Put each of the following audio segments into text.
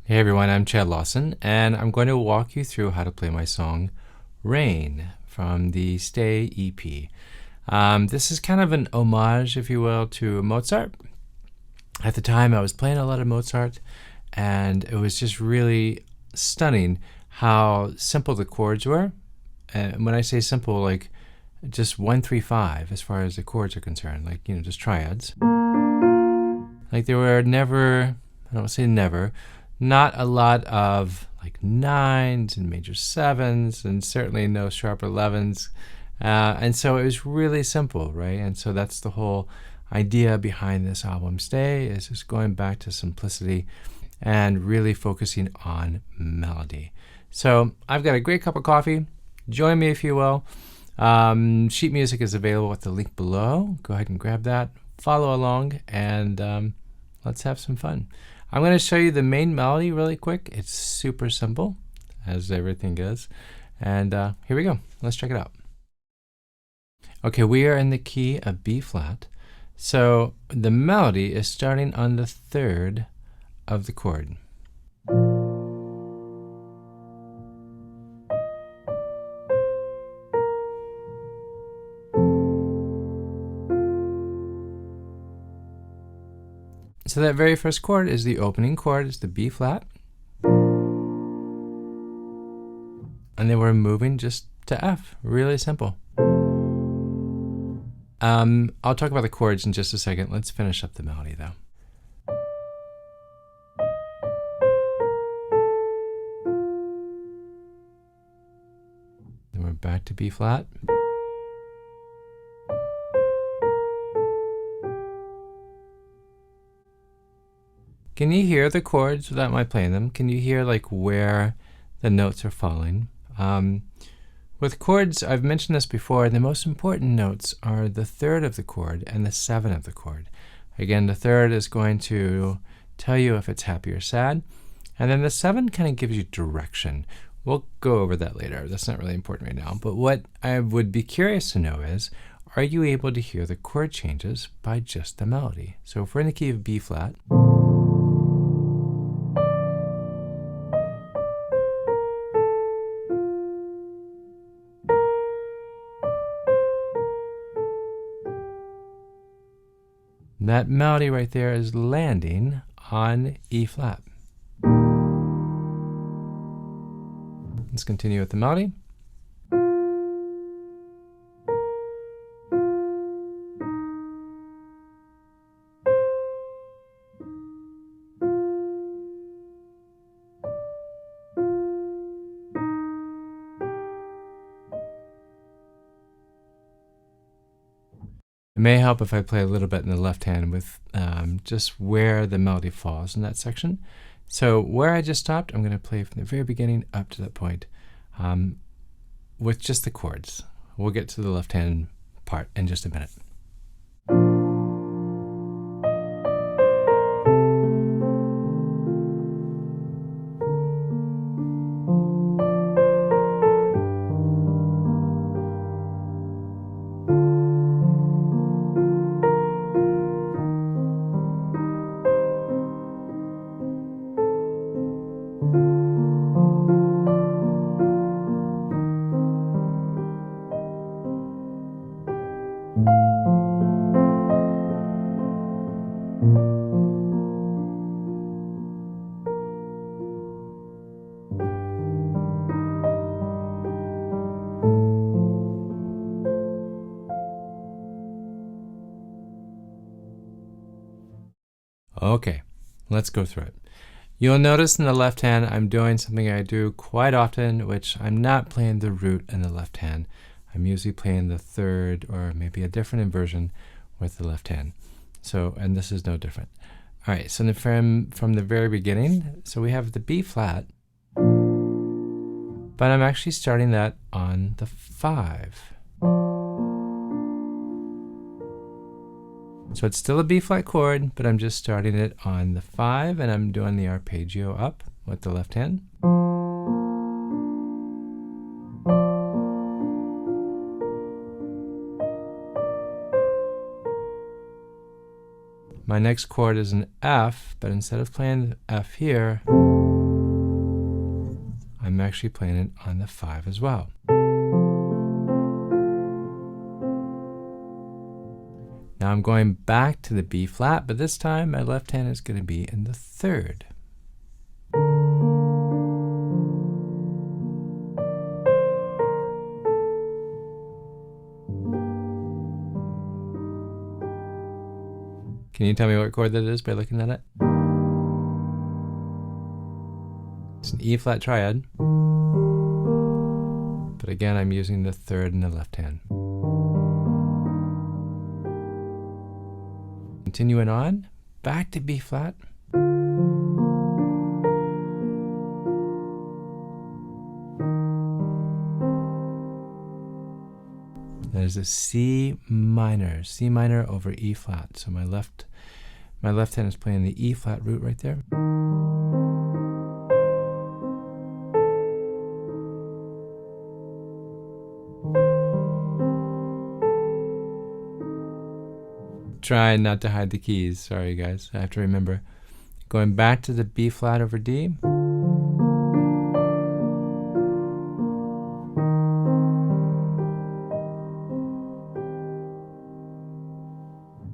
Hey everyone, I'm Lawson, and I'm going to walk you through how to play my song Rain from the Stay EP. This is kind of an homage, if you will, to Mozart. At the time, I was playing a lot of Mozart, and it was just really stunning how simple the chords were. And when I say simple, like just 1, 3, 5 as far as the chords are concerned, like, just triads. Like there were never, I don't say never, not a lot of like 9s and major 7s, and certainly no sharp 11s. And so it was really simple, right? And so that's the whole idea behind this album, Stay, is just going back to simplicity and really focusing on melody. So I've got a great cup of coffee. Join me if you will. Sheet music is available at the link below. Go ahead and grab that. Follow along, and let's have some fun. I'm going to show you the main melody really quick. It's super simple, as everything is. And here we go. Let's check it out. Okay, we are in the key of B flat. So the melody is starting on the 3rd of the chord. So that very first chord is the opening chord, it's the B flat. And then we're moving just to F, really simple. I'll talk about the chords in just a second. Let's finish up the melody though. Then we're back to B flat. Can you hear the chords without my playing them? Can you hear like where the notes are falling? With chords, I've mentioned this before, the most important notes are the 3rd of the chord and the 7 of the chord. Again, the 3rd is going to tell you if it's happy or sad, and then the 7 kind of gives you direction. We'll go over that later. That's not really important right now. But what I would be curious to know is, are you able to hear the chord changes by just the melody? So if we're in the key of B flat, that melody right there is landing on E flat. Let's continue with the melody. It may help if I play a little bit in the left hand with just where the melody falls in that section. So where I just stopped, I'm going to play from the very beginning up to that point with just the chords. We'll get to the left hand part in just a minute. Okay, let's go through it. You'll notice in the left hand, I'm doing something I do quite often, which I'm not playing the root in the left hand. I'm usually playing the 3rd or maybe a different inversion with the left hand. So, and this is no different. All right, so from the very beginning, so we have the B flat, but I'm actually starting that on the 5. So it's still a B flat chord, but I'm just starting it on the 5, and I'm doing the arpeggio up with the left hand. My next chord is an F, but instead of playing F here, I'm actually playing it on the 5 as well. Now I'm going back to the B flat, but this time my left hand is going to be in the 3rd. Can you tell me what chord that is by looking at it? It's an E flat triad. But again, I'm using the 3rd in the left hand. Continuing on, back to B flat. That is a C minor over E flat. So my left hand is playing the E flat root right there. Try not to hide the keys. Sorry guys, I have to remember. Going back to the B flat over D.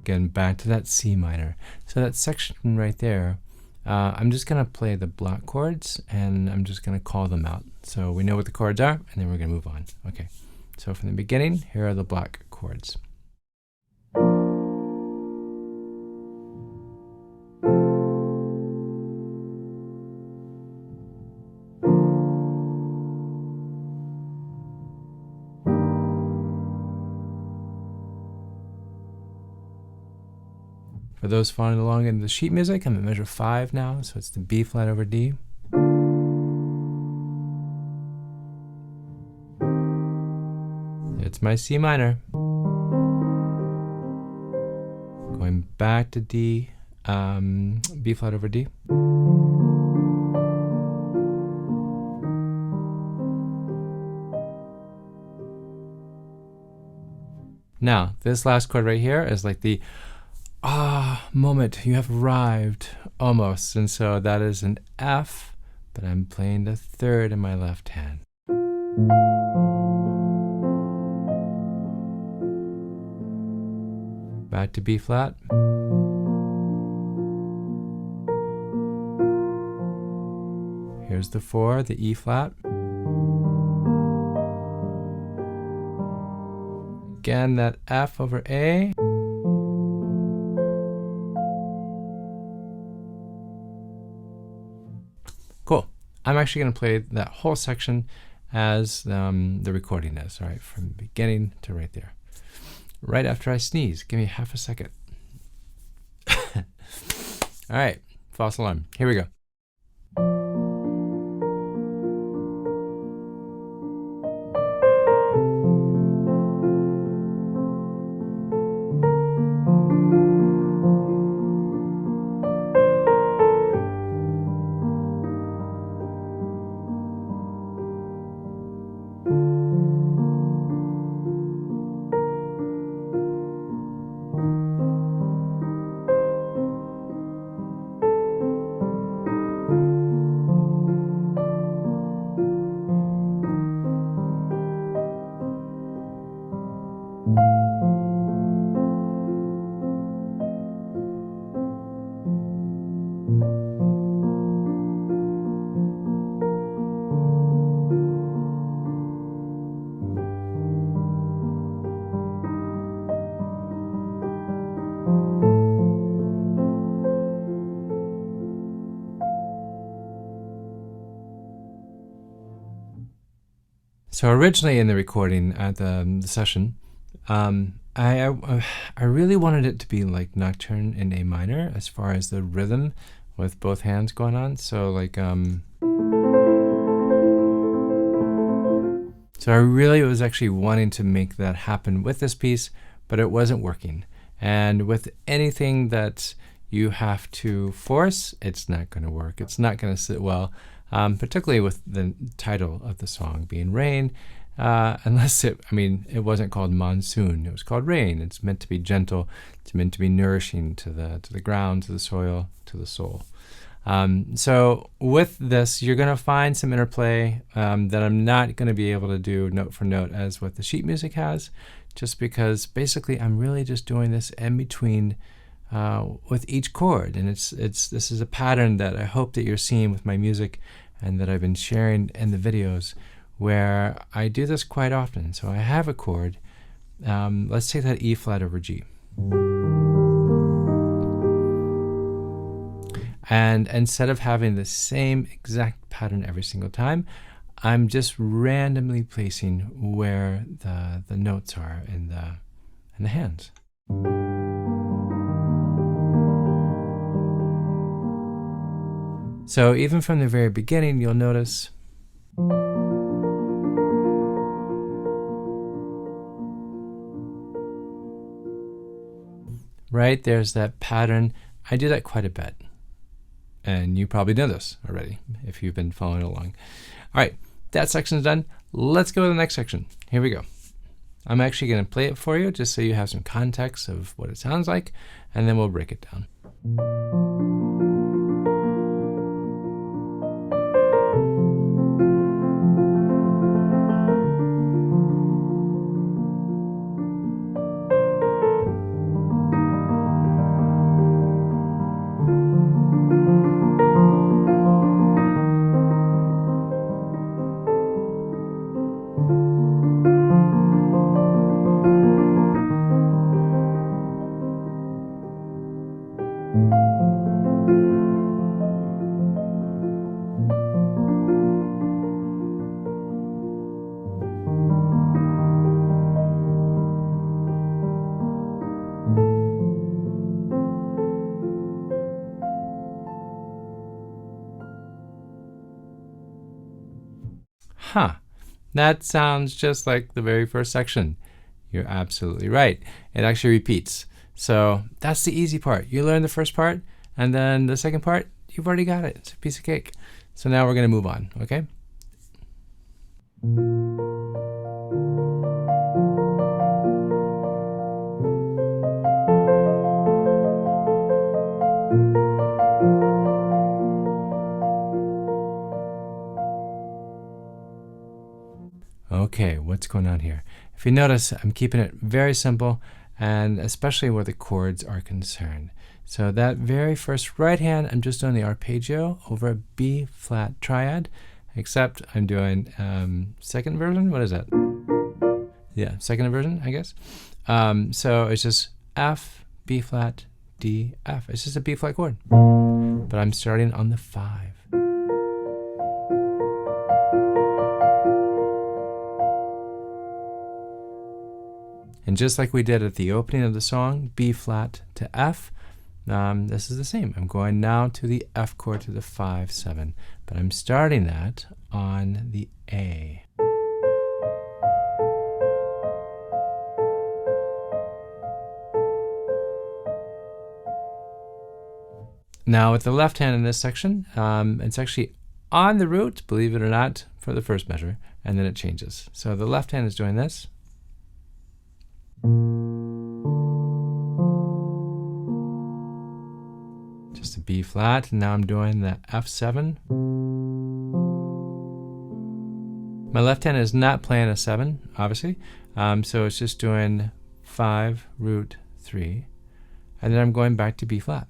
Again, back to that C minor. So that section right there, I'm just going to play the block chords and I'm just going to call them out. So we know what the chords are and then we're going to move on. Okay, so from the beginning, here are the block chords. For those following along in the sheet music, I'm at measure 5 now, so it's the B flat over D. It's my C minor. Going back to D, B flat over D. Now, this last chord right here is like the moment, you have arrived, almost. And so that is an F, but I'm playing the 3rd in my left hand. Back to B flat. Here's the 4, the E flat. Again, that F over A. Cool. I'm actually going to play that whole section as the recording is, all right, from beginning to right there. Right after I sneeze. Give me half a second. All right, false alarm. Here we go. So originally in the recording at the session, I really wanted it to be like nocturne in A minor as far as the rhythm with both hands going on. So like, so I really was actually wanting to make that happen with this piece, but it wasn't working. And with anything that you have to force, it's not going to work. It's not going to sit well. Particularly with the title of the song being Rain, unless it wasn't called Monsoon, it was called Rain. It's meant to be gentle, it's meant to be nourishing to the ground, to the soil, to the soul. So with this, you're going to find some interplay that I'm not going to be able to do note for note as what the sheet music has, just because basically I'm really just doing this in between with each chord, and this is a pattern that I hope that you're seeing with my music and that I've been sharing in the videos, where I do this quite often. So I have a chord. Let's take that E flat over G. And instead of having the same exact pattern every single time, I'm just randomly placing where the notes are in the hands. So even from the very beginning, you'll notice right there's that pattern. I do that quite a bit. And you probably know this already if you've been following along. All right, that section's done. Let's go to the next section. Here we go. I'm actually going to play it for you just so you have some context of what it sounds like, and then we'll break it down. Huh, that sounds just like the very first section. You're absolutely right. It actually repeats. So that's the easy part. You learn the first part, and then the second part, you've already got it. It's a piece of cake. So now we're going to move on, okay? Okay, what's going on here? If you notice, I'm keeping it very simple, and especially where the chords are concerned. So that very first right hand, I'm just doing the arpeggio over a B flat triad, except I'm doing second version. What is that? Yeah, second inversion, I guess. So it's just F, B flat, D, F. It's just a B flat chord, but I'm starting on the 5. And just like we did at the opening of the song, B flat to F, this is the same. I'm going now to the F chord to the 5, 7, but I'm starting that on the A. Now with the left hand in this section, it's actually on the root, believe it or not, for the first measure, and then it changes. So the left hand is doing this. Just a B flat, and now I'm doing the F7. My left hand is not playing a 7, obviously, so it's just doing 5, root 3, and then I'm going back to B flat.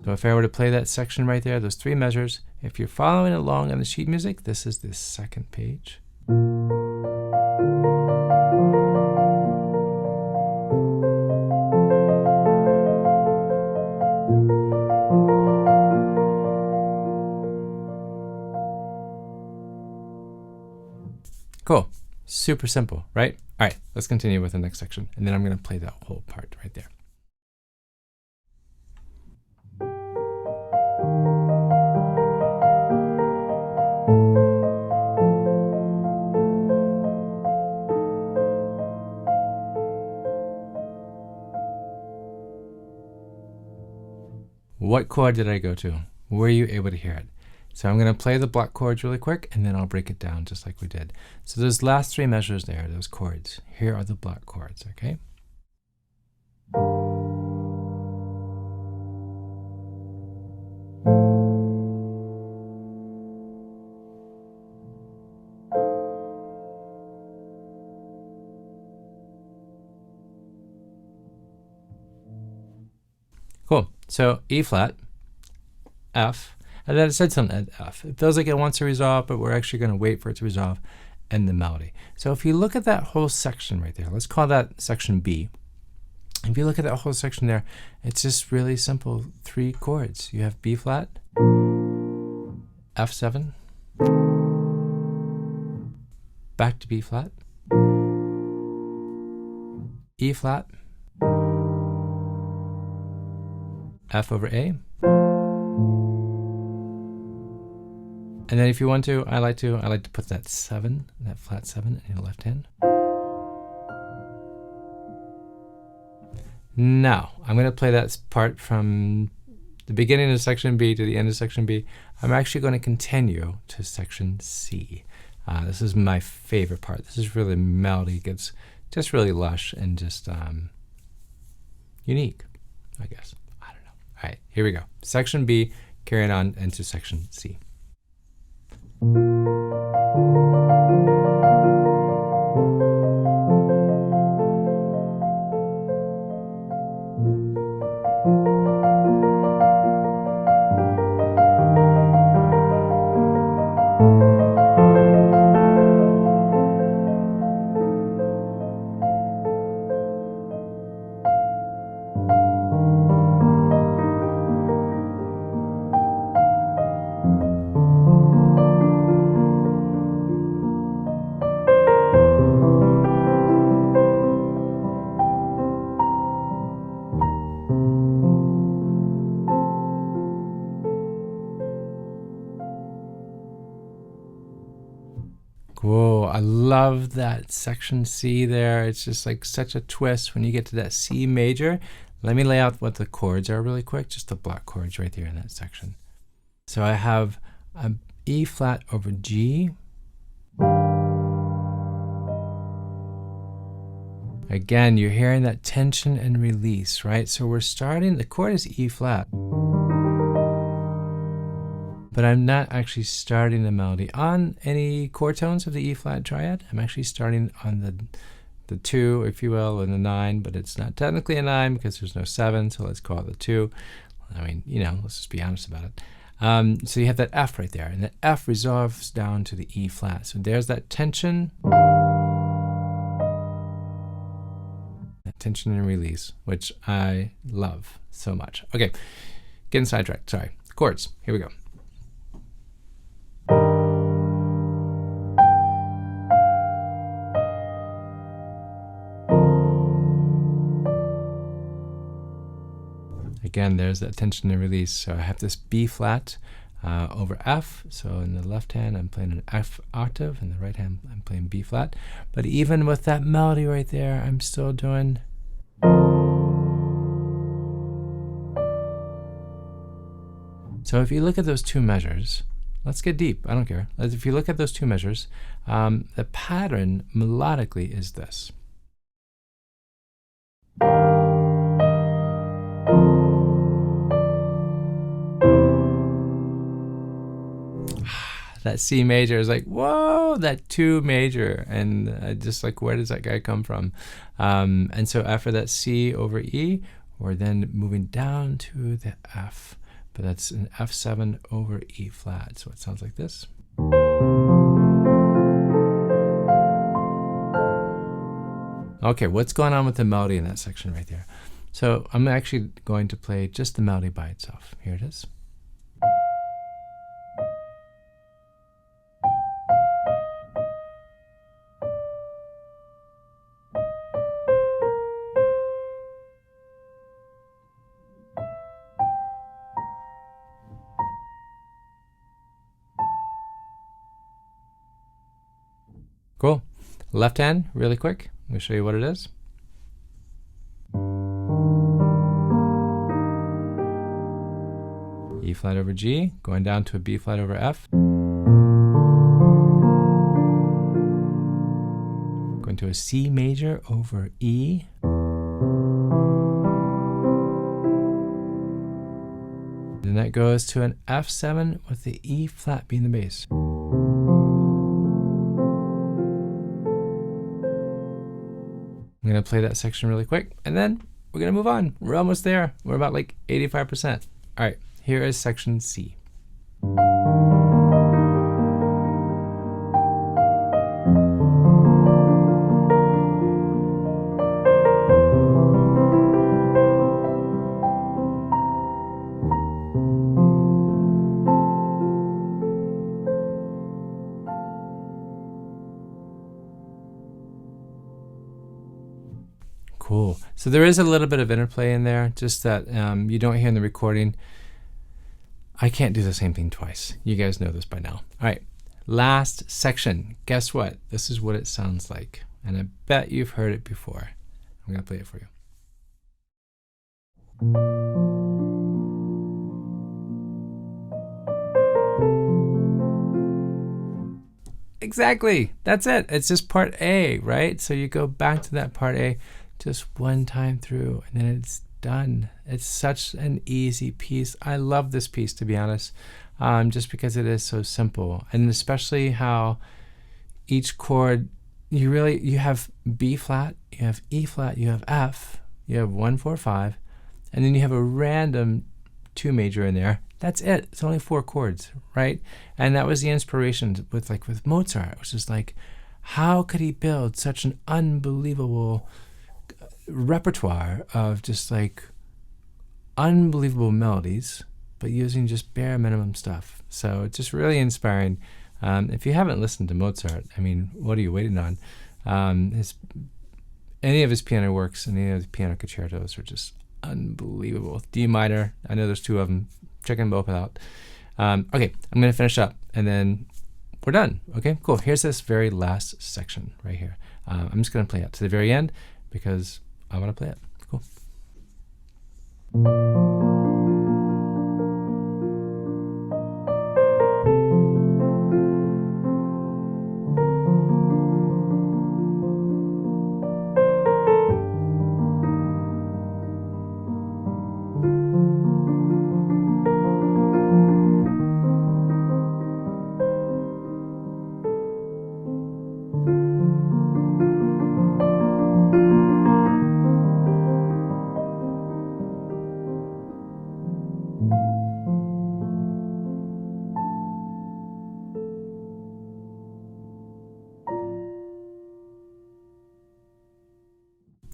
So if I were to play that section right there, those 3 measures, if you're following along on the sheet music, this is the second page. Cool. Super simple, right? All right, let's continue with the next section, and then I'm going to play that whole part right there. What chord did I go to? Were you able to hear it? So I'm going to play the block chords really quick, and then I'll break it down just like we did. So those last 3 measures there, those chords, here are the block chords, okay? Cool. So E flat, F, and then it said something at F. It feels like it wants to resolve, but we're actually going to wait for it to resolve and the melody. So if you look at that whole section right there, let's call that section B. If you look at that whole section there, it's just really simple 3 chords. You have B flat, F7, back to B flat, E flat, F over A. And then if you want to, I like to put that 7, that flat 7 in the left hand. Now, I'm going to play that part from the beginning of section B to the end of section B. I'm actually going to continue to section C. This is my favorite part. This is really melody, gets just really lush and just unique, I guess. I don't know. All right, here we go. Section B, carrying on into section C. Whoa, I love that section C there. It's just like such a twist when you get to that C major. Let me lay out what the chords are really quick, just the block chords right there in that section. So I have an E flat over G. Again, you're hearing that tension and release, right? So we're starting, the chord is E flat. But I'm not actually starting the melody on any chord tones of the E flat triad. I'm actually starting on the 2, if you will, and the 9, but it's not technically a 9 because there's no 7, so let's call it the 2. I mean, you know, let's just be honest about it. So you have that F right there, and the F resolves down to the E flat. So there's that tension. That tension and release, which I love so much. Okay, getting sidetracked, sorry. Chords, here we go. Again, there's that tension and release. So I have this B flat over F. So in the left hand, I'm playing an F octave. In the right hand, I'm playing B flat. But even with that melody right there, I'm still doing. So if you look at those 2 measures, let's get deep. I don't care. If you look at those 2 measures, the pattern melodically is this. That C major is like, whoa, that 2 major. And just like, where does that guy come from? And so after that C over E, we're then moving down to the F. But that's an F7 over E flat. So it sounds like this. Okay, what's going on with the melody in that section right there? So I'm actually going to play just the melody by itself. Here it is. Cool. Left hand, really quick. I'm going to show you what it is. E flat over G, going down to a B flat over F. Going to a C major over E. Then that goes to an F7 with the E flat being the bass. I'm going to play that section really quick, and then we're going to move on. We're almost there. We're about like 85%. All right, here is section C. Cool. So there is a little bit of interplay in there, just that you don't hear in the recording. I can't do the same thing twice. You guys know this by now. All right, last section. Guess what? This is what it sounds like. And I bet you've heard it before. I'm going to play it for you. Exactly. That's it. It's just part A, right? So you go back to that part A just one time through, and then it's done. It's such an easy piece. I love this piece, to be honest, just because it is so simple, and especially how each chord, you have B flat, you have E flat, you have F, you have 1, 4, 5, and then you have a random 2 major in there. That's it. It's only 4 chords, right? And that was the inspiration with Mozart. It was just like, how could he build such an unbelievable repertoire of just like unbelievable melodies, but using just bare minimum stuff? So it's just really inspiring. If you haven't listened to Mozart, I mean, what are you waiting on? Any of his piano works and any of the piano concertos are just unbelievable. D minor, I know there's 2 of them. Check them both out. Okay, I'm going to finish up and then we're done. Okay, cool. Here's this very last section right here. I'm just going to play it to the very end because I want to play it. Cool.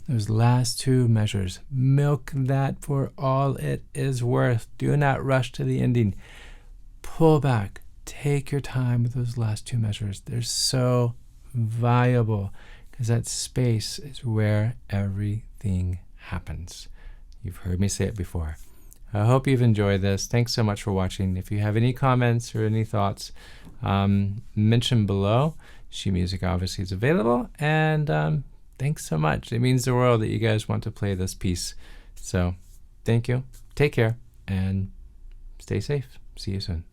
Those last 2 measures, milk that for all it is worth. Do not rush to the ending. Pull back. Take your time with those last 2 measures. They're so valuable because that space is where everything happens. You've heard me say it before. I hope you've enjoyed this. Thanks so much for watching. If you have any comments or any thoughts, mention below. Sheet music obviously is available, and thanks so much. It means the world that you guys want to play this piece. So thank you. Take care and stay safe. See you soon.